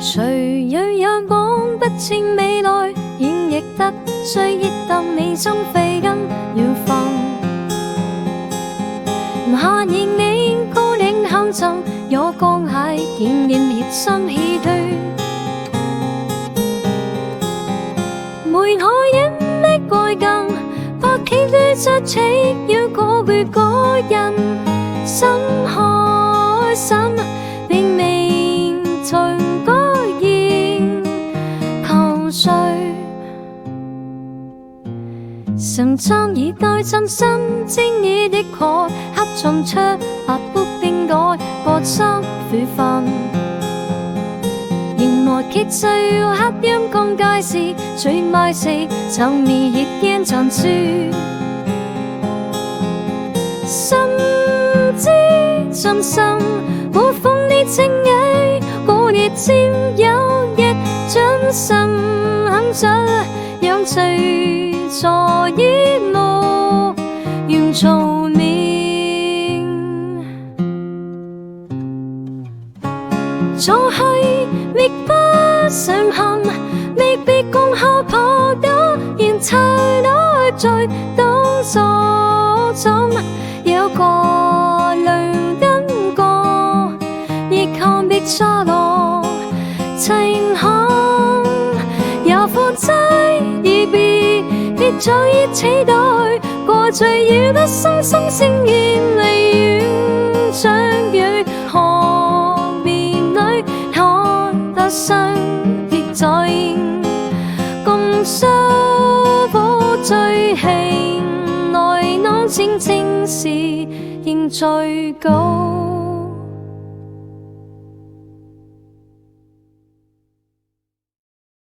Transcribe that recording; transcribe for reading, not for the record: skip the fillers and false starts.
誰有眼光不清未來，演繹得最熱燈你中飛更遠方。下現你高嶺行盡，有江蟹見見熱心氣對。梅海因的愛更，百天對着起要嗰句嗰人心開心，並未從改變求誰。成裝以待真心正義的確黑盡出白不變改各執悔分。原來結最要黑陰公街市最賣死就未熱煙殘住。心知真心我奉你情意，我亦佔有亦真心肯着讓隨坐依路願做面坐去覓不上恨，未必共後抱得現齊來在當作怎有個亮燈過亦看別錯落情行也負債而別別在一起對過最要得心心聲言離遠相遇何面裏看得相別在共收穫最興來弄清正事仍最高。